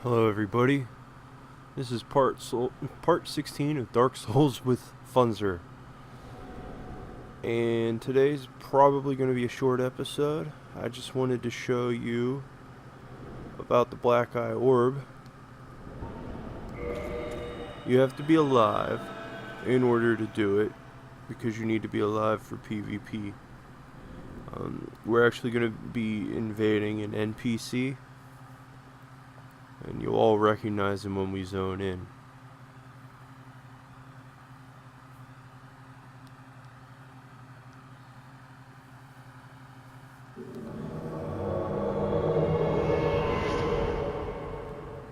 Hello everybody, this is part 16 of Dark Souls with funzyr. And today's probably going to be a short episode. I just wanted to show you about the Black Eye Orb. You have to be alive in order to do it, because you need to be alive for PvP. We're actually going to be invading an NPC, and you'll all recognize him when we zone in.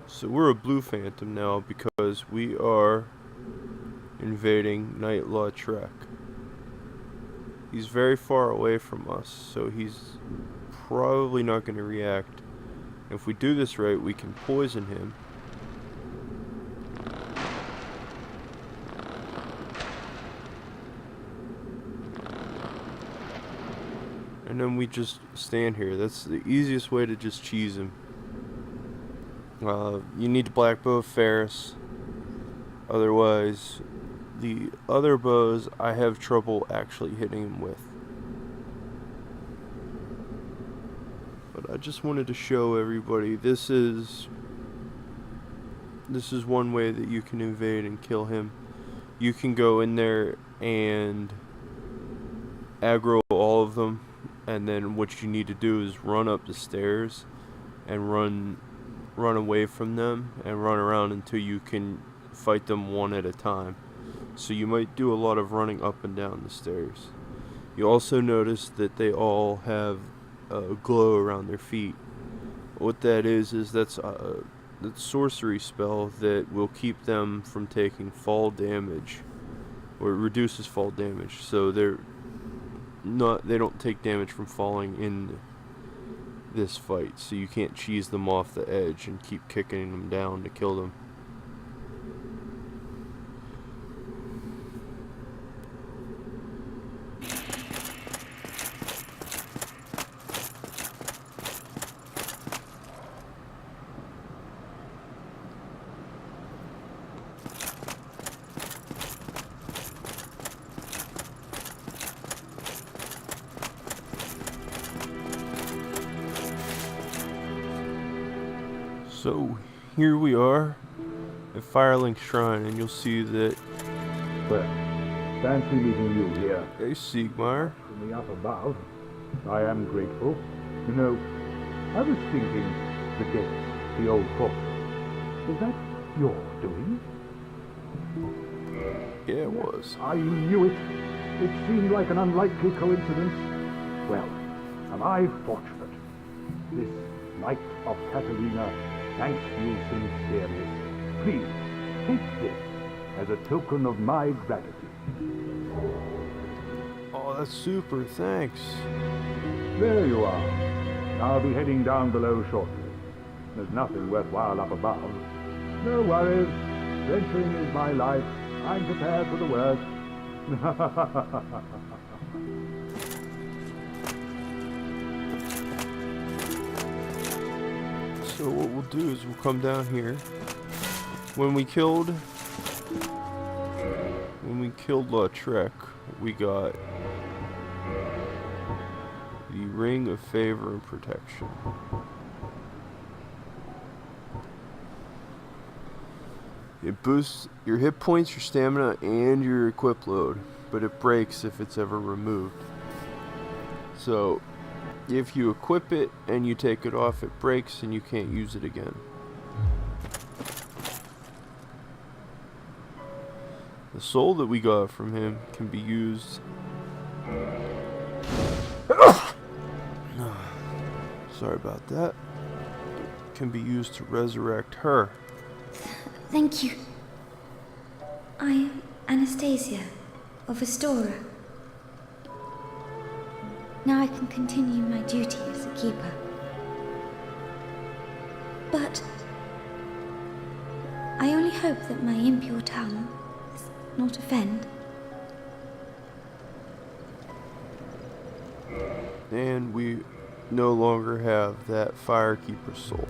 So we're a blue phantom now because we are invading Nightlaw Trek. He's very far away from us, so he's probably not going to react. If we do this right, we can poison him. And then we just stand here. That's the easiest way to just cheese him. You need the black bow of Ferris. Otherwise, the other bows I have trouble actually hitting him with. But I just wanted to show everybody this is one way that you can invade and kill him. You can go in there and aggro all of them, and then what you need to do is run up the stairs and run away from them and run around until you can fight them one at a time. So you might do a lot of running up and down the stairs. You also notice that they all have a glow around their feet. What that is that's a sorcery spell that will keep them from taking fall damage, or it reduces fall damage, so they don't take damage from falling in this fight, so you can't cheese them off the edge and keep kicking them down to kill them. So here we are at Firelink Shrine, and you'll see that. Well, fancy meeting you here. Hey, Siegmeyer. From the up above, I am grateful. You know, I was thinking the death, the old fort. Was that your doing? Yeah, it was. I knew it. It seemed like an unlikely coincidence. Well, am I fortunate? This Knight of Catalina thanks you sincerely. Please, take this as a token of my gratitude. Oh, that's super, thanks. There you are. I'll be heading down below shortly. There's nothing worthwhile up above. No worries. Venturing is my life. I'm prepared for the worst. So what we'll do is we'll come down here. When we killed Lautrec, we got the Ring of Favor and Protection. It boosts your hit points, your stamina, and your equip load, but it breaks if it's ever removed. So if you equip it and you take it off, it breaks and you can't use it again. The soul that we got from him can be used. Sorry about that. Can be used to resurrect her. Thank you. I am Anastacia of Astora. Now I can continue my duty as a keeper. But I only hope that my impure tongue does not offend. And we no longer have that Firekeeper soul.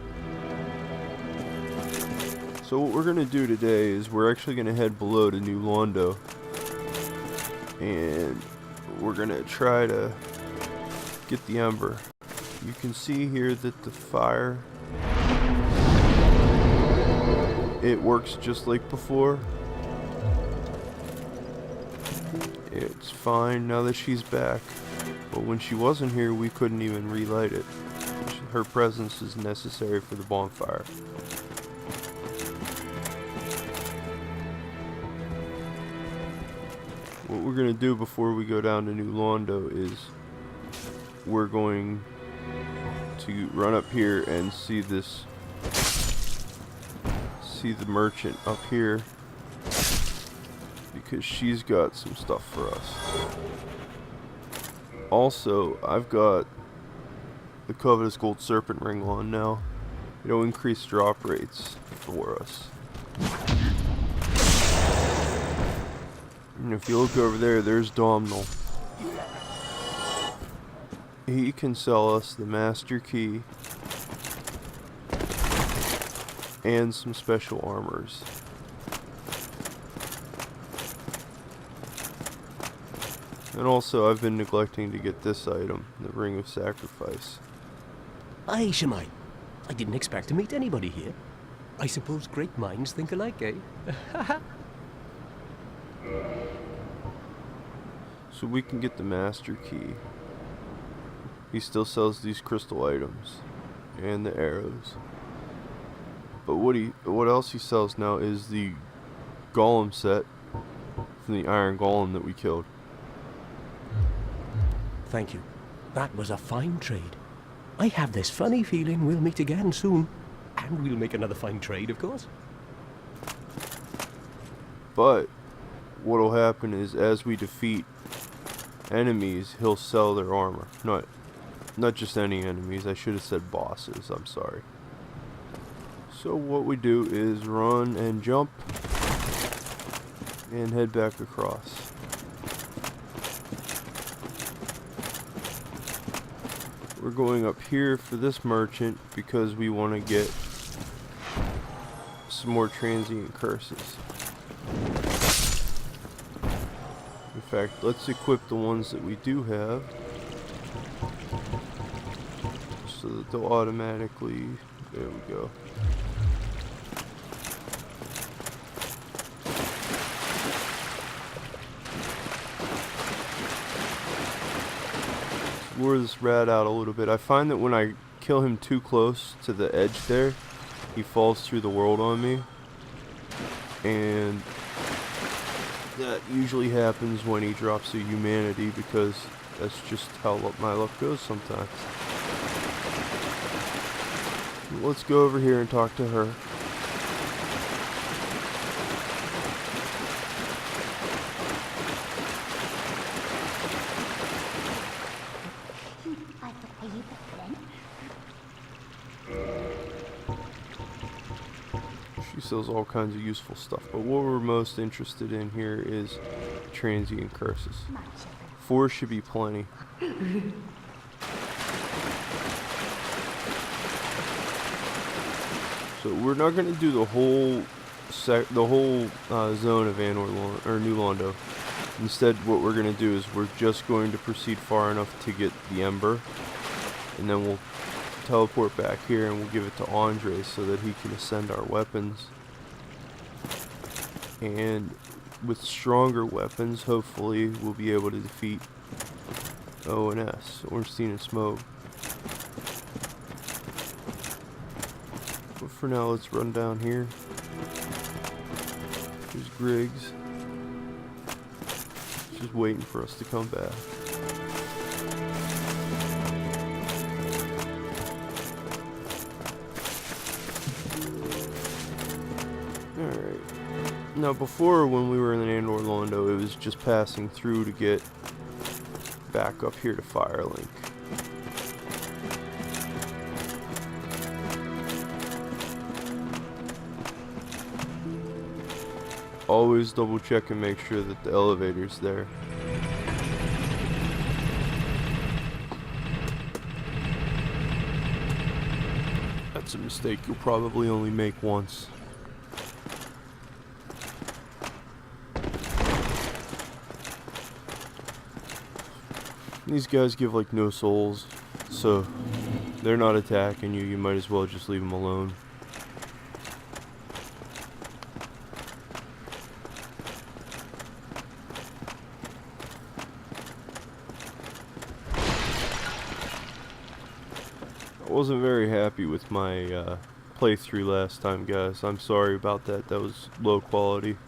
So what we're gonna do today is we're actually gonna head below to New Londo, and we're gonna try to get the ember. You can see here that the fire, it works just like before. It's fine now that she's back, but when she wasn't here we couldn't even relight it. Her presence is necessary for the bonfire. What we're going to do before we go down to New Londo is we're going to run up here and see the merchant up here, because she's got some stuff for us. Also, I've got the Covetous Gold Serpent Ring on now. It'll increase drop rates for us. And if you look over there, there's Domhnall. He can sell us the Master Key and some special armors. And also, I've been neglecting to get this item, the Ring of Sacrifice. Aye, Shemai. I didn't expect to meet anybody here. I suppose great minds think alike, eh? So we can get the Master Key. He still sells these crystal items and the arrows. But what else he sells now is the golem set from the iron golem that we killed. Thank you. That was a fine trade. I have this funny feeling we'll meet again soon. And we'll make another fine trade, of course. But what'll happen is as we defeat enemies, he'll sell their armor. Not just any enemies, I should have said bosses, I'm sorry. So what we do is run and jump and head back across. We're going up here for this merchant because we want to get some more transient curses. In fact, let's equip the ones that we do have so that they'll automatically, there we go. Lure this rat out a little bit. I find that when I kill him too close to the edge there, he falls through the world on me, and that usually happens when he drops a humanity, because that's just how my luck goes sometimes. Let's go over here and talk to her. She sells all kinds of useful stuff, but what we're most interested in here is transient curses. 4 should be plenty. So we're not going to do the whole zone of New Londo. Instead, what we're going to do is we're just going to proceed far enough to get the ember, and then we'll teleport back here and we'll give it to Andre so that he can ascend our weapons. And with stronger weapons, hopefully we'll be able to defeat ONS, Ornstein and Smoke. But for now, let's run down here. There's Griggs. Just waiting for us to come back. Alright. Now before, when we were in the Nandor Londo, it was just passing through to get back up here to Firelink. Always double check and make sure that the elevator's there. That's a mistake you'll probably only make once. These guys give like no souls, so they're not attacking you. You might as well just leave them alone. I wasn't very happy with my playthrough last time, guys. I'm sorry about that. That was low quality.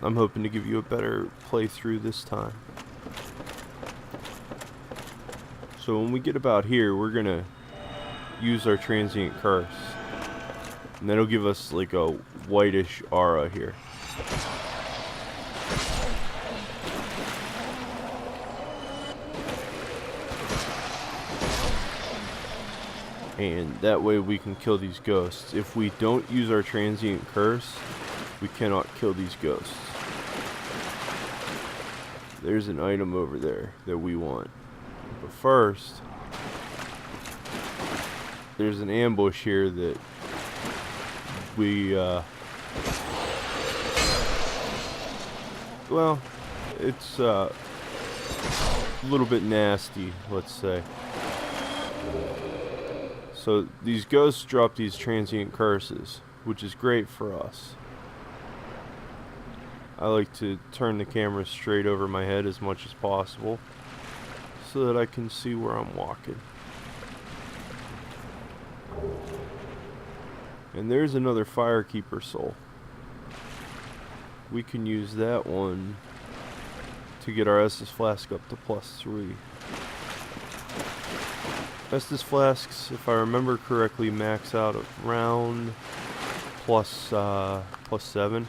I'm hoping to give you a better playthrough this time. So when we get about here, we're gonna use our transient curse, and that'll give us like a whitish aura here. And that way we can kill these ghosts. If we don't use our transient curse, we cannot kill these ghosts. There's an item over there that we want. But first, there's an ambush here that we, well, it's a little bit nasty, let's say. So these ghosts drop these transient curses, which is great for us. I like to turn the camera straight over my head as much as possible so that I can see where I'm walking. And there's another Firekeeper soul. We can use that one to get our Estus flask up to +3. Estus flasks, if I remember correctly, max out around +7.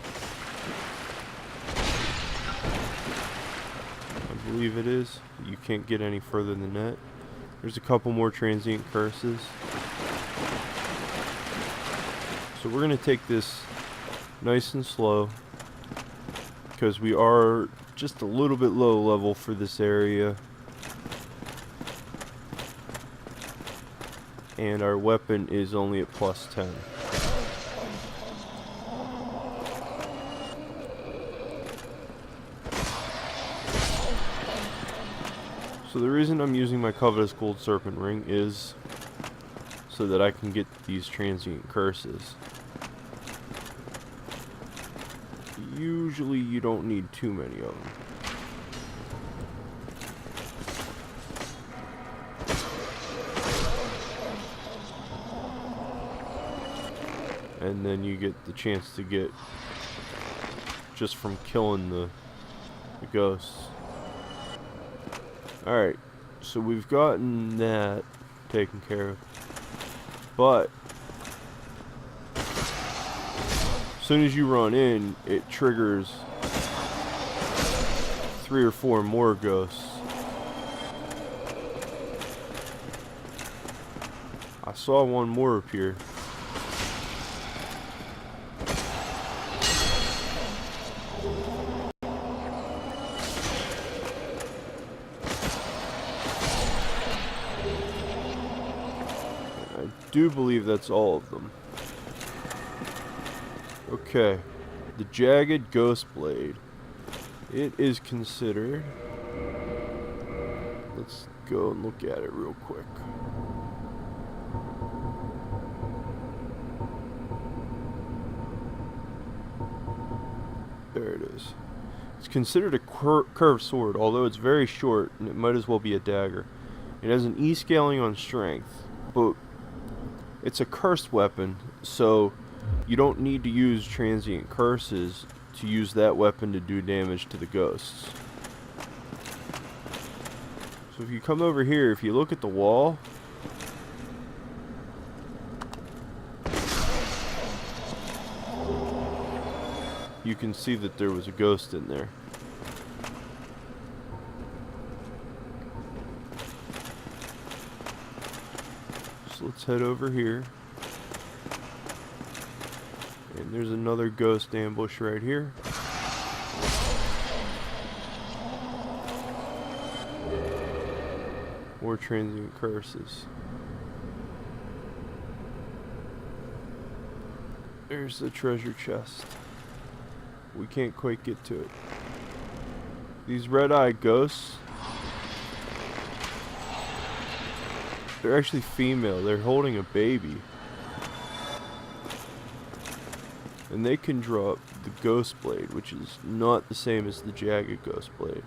I believe it is. You can't get any further than that. There's a couple more transient curses. So we're going to take this nice and slow, because we are just a little bit low level for this area. And our weapon is only at +10. So the reason I'm using my Covetous Gold Serpent Ring is so that I can get these transient curses. Usually you don't need too many of them. And then you get the chance to get just from killing the ghosts. Alright, so we've gotten that taken care of. But as soon as you run in, it triggers 3 or 4 more ghosts. I saw one more appear. I do believe that's all of them. Okay, the Jagged Ghost Blade. It is considered... Let's go and look at it real quick. There it is. It's considered a curved sword, although it's very short, and it might as well be a dagger. It has an E scaling on strength, but it's a cursed weapon, so you don't need to use transient curses to use that weapon to do damage to the ghosts. So if you come over here, if you look at the wall, you can see that there was a ghost in there. So let's head over here. And there's another ghost ambush right here. More transient curses. There's the treasure chest. We can't quite get to it. These red-eyed ghosts, They're actually female. They're holding a baby. And they can drop the Ghost Blade, which is not the same as the Jagged Ghost Blade.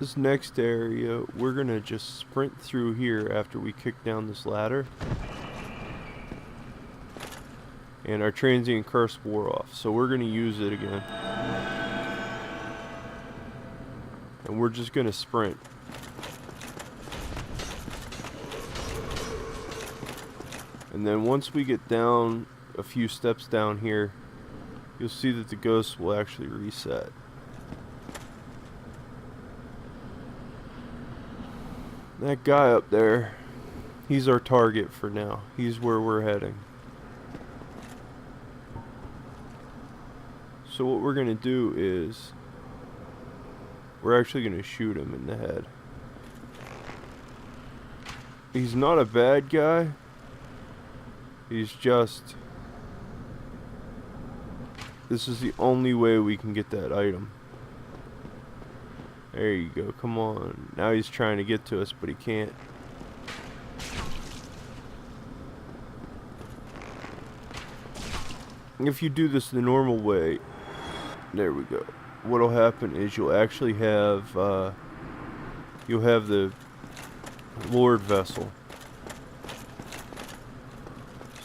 This next area, we're gonna just sprint through here after we kick down this ladder. And our transient curse wore off, so we're gonna use it again. And we're just gonna sprint. And then once we get down a few steps down here, you'll see that the ghosts will actually reset. That guy up there, he's our target for now. He's where we're heading. So what we're gonna do is we're actually gonna shoot him in the head. He's not a bad guy. He's just, this is the only way we can get that item. There you go, come on. Now he's trying to get to us, but he can't. If you do this the normal way, there we go. What'll happen is you'll actually have, you'll have the Lord Vessel.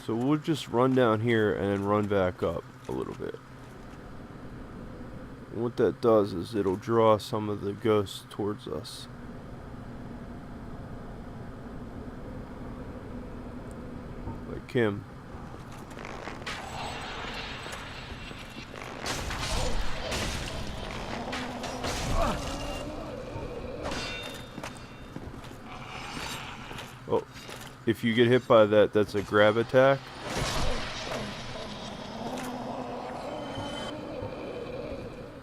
So we'll just run down here and then run back up a little bit. And what that does is it'll draw some of the ghosts towards us. Like him. Oh, if you get hit by that, that's a grab attack.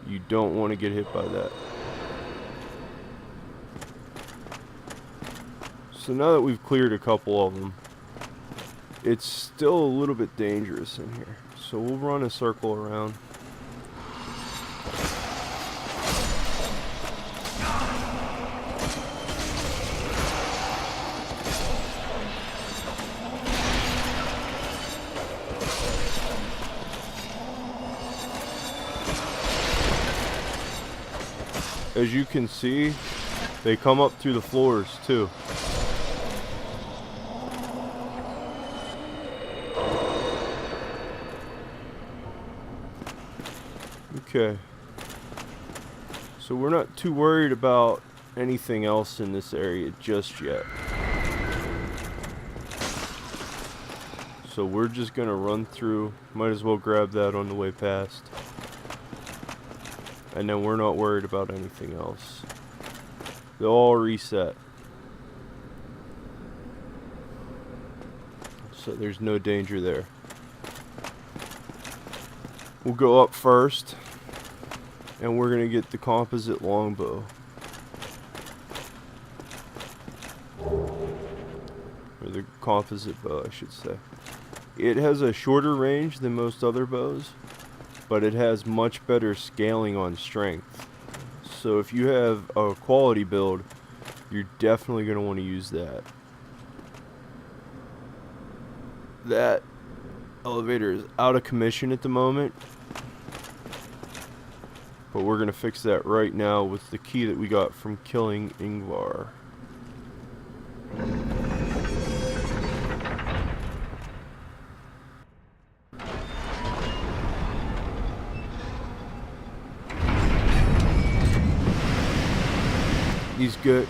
You don't want to get hit by that. So now that we've cleared a couple of them, it's still a little bit dangerous in here. So we'll run a circle around. As you can see, they come up through the floors too. Okay. So we're not too worried about anything else in this area just yet. So we're just gonna run through. Might as well grab that on the way past. And then we're not worried about anything else. They'll all reset. So there's no danger there. We'll go up first. And we're gonna get the composite longbow. Or the composite bow, I should say. It has a shorter range than most other bows, but it has much better scaling on strength. So if you have a quality build, you're definitely going to want to use that. That elevator is out of commission at the moment, but we're going to fix that right now with the key that we got from killing Ingvar.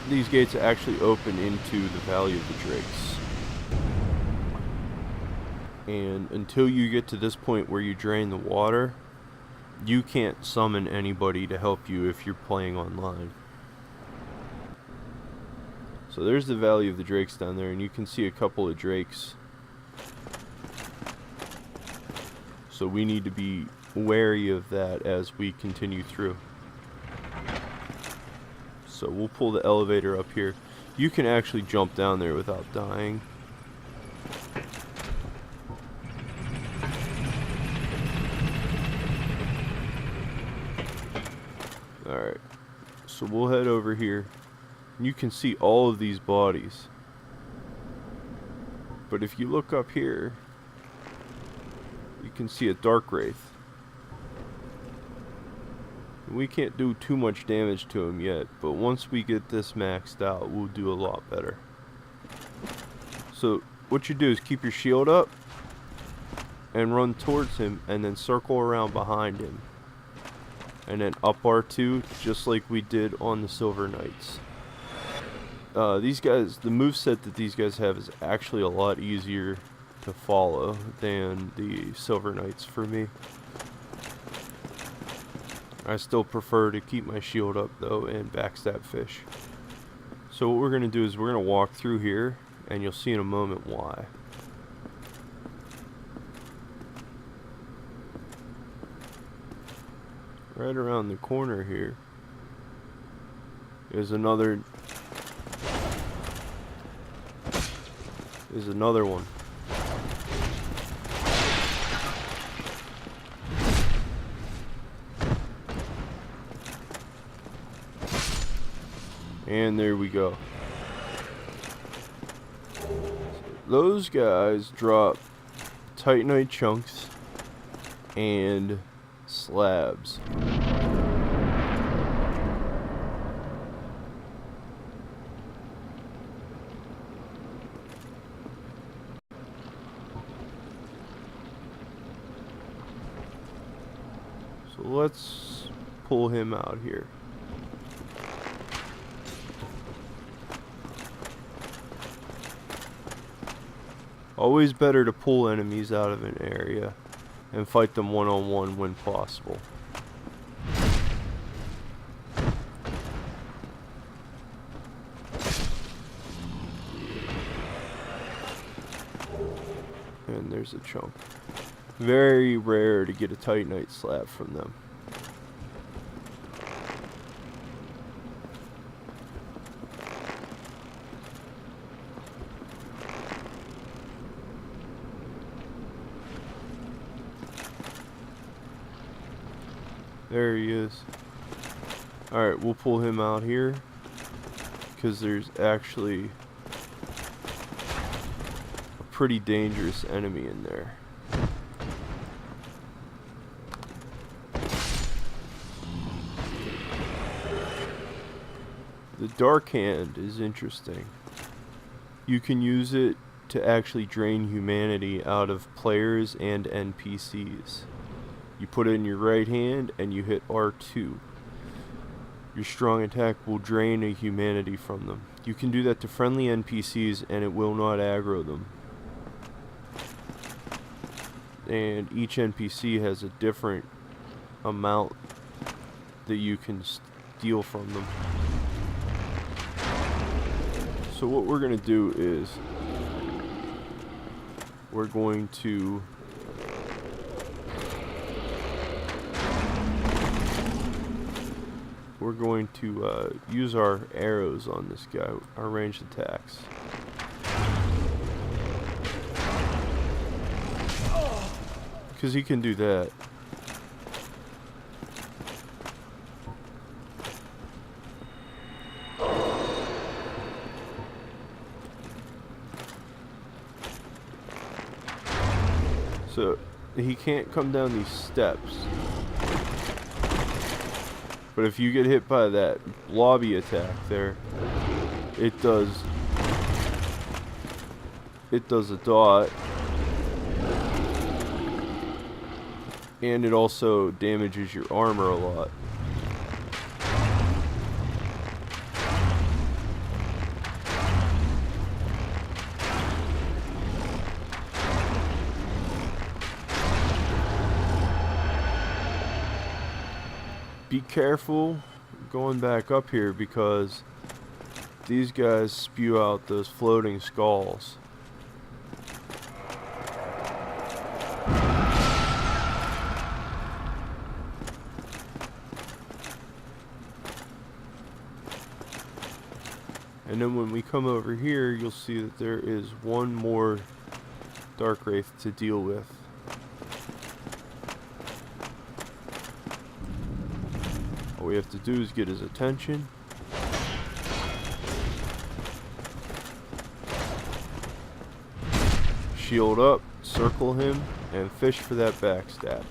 These gates actually open into the Valley of the Drakes. And until you get to this point where you drain the water, you can't summon anybody to help you if you're playing online. So there's the Valley of the Drakes down there, and you can see a couple of drakes. So we need to be wary of that as we continue through. So we'll pull the elevator up here. You can actually jump down there without dying. Alright, so we'll head over here. You can see all of these bodies. But if you look up here, you can see a dark wraith. We can't do too much damage to him yet, but once we get this maxed out, we'll do a lot better. So what you do is keep your shield up and run towards him, and then circle around behind him, and then up R2 just like we did on the Silver Knights. These guys, the moveset that these guys have is actually a lot easier to follow than the Silver Knights for me. I still prefer to keep my shield up though and backstab fish. So what we're going to do is we're going to walk through here, and you'll see in a moment why. Right around the corner here is another one. And there we go. Those guys drop titanite chunks and slabs. So let's pull him out here. Always better to pull enemies out of an area and fight them one-on-one when possible. And there's a chunk. Very rare to get a titanite slab from them. There he is. Alright, we'll pull him out here, because there's actually a pretty dangerous enemy in there. The Dark Hand is interesting. You can use it to actually drain humanity out of players and NPCs. You put it in your right hand and you hit R2. Your strong attack will drain a humanity from them. You can do that to friendly NPCs and it will not aggro them. And each NPC has a different amount that you can steal from them. So what we're going to do is we're going to use our arrows on this guy, our ranged attacks. Because he can do that. So he can't come down these steps. But if you get hit by that blobby attack there, it does a dot. And it also damages your armor a lot. Be careful going back up here because these guys spew out those floating skulls. And then when we come over here, you'll see that there is one more Dark Wraith to deal with. All we have to do is get his attention. Shield up, circle him, and fish for that backstab.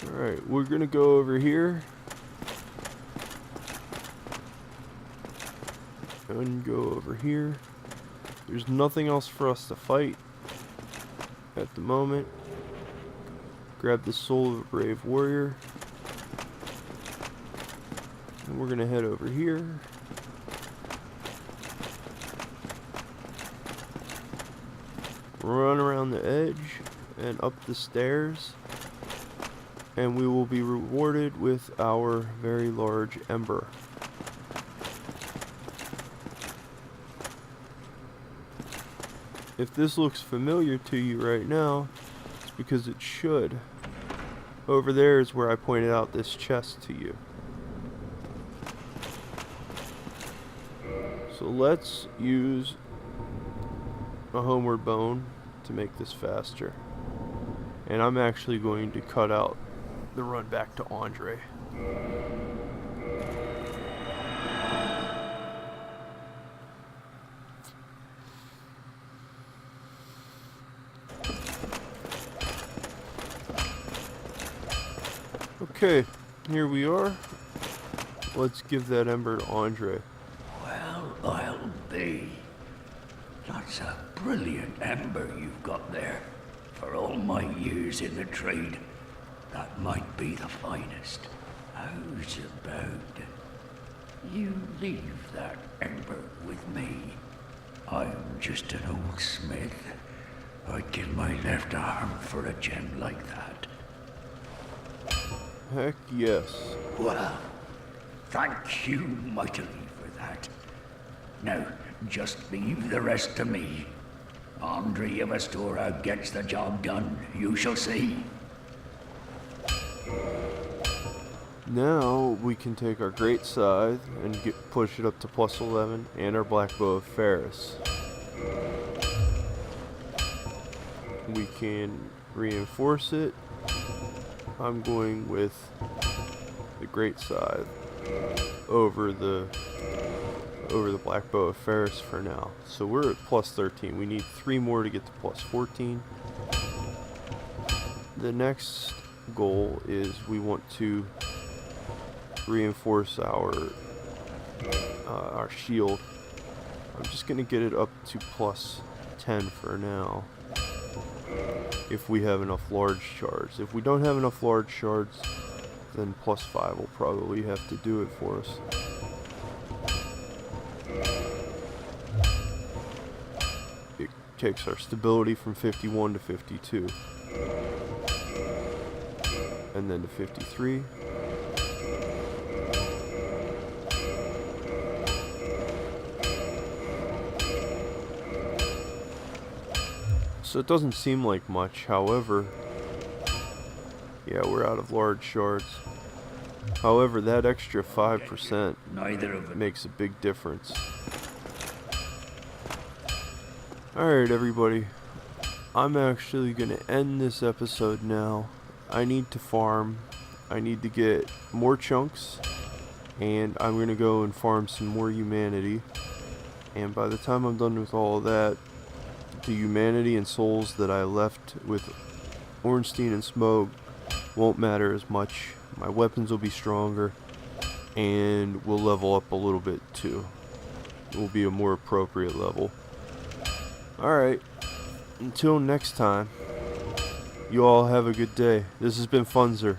Alright, we're gonna go over here. And go over here. There's nothing else for us to fight at the moment. Grab the soul of a brave warrior. And we're gonna head over here. Run around the edge and up the stairs. And we will be rewarded with our very large ember. If this looks familiar to you right now, it's because it should. Over there is where I pointed out this chest to you. So let's use a homeward bone to make this faster. And I'm actually going to cut out the run back to Andre. Okay, here we are. Let's give that ember to Andre. Well, I'll be. That's a brilliant ember you've got there. For all my years in the trade, that might be the finest. How's about you leave that ember with me? I'm just an old smith. I'd give my left arm for a gem like that. Heck yes. Well, thank you mightily for that. Now, just leave the rest to me. Andre of Astora gets the job done, you shall see. Now we can take our great scythe and push it up to plus 11 and our black bow of Ferris. We can reinforce it. I'm going with the great scythe over the black bow of Ferris for now. So we're at plus 13. We need 3 more to get to plus 14. The next goal is we want to reinforce our shield. I'm just gonna get it up to plus 10 for now. If we have enough large shards. If we don't have enough large shards, then plus 5 will probably have to do it for us. It takes our stability from 51 to 52. And then to 53. So it doesn't seem like much, however, yeah, we're out of large shards. However, that extra 5% makes a big difference. Alright everybody, I'm actually going to end this episode now. I need to farm, I need to get more chunks, and I'm going to go and farm some more humanity. And by the time I'm done with all of that, the humanity and souls that I left with Ornstein and Smoke won't matter as much. My weapons will be stronger, and we'll level up a little bit too. It will be a more appropriate level. Alright, until next time, you all have a good day. This has been Funzyr.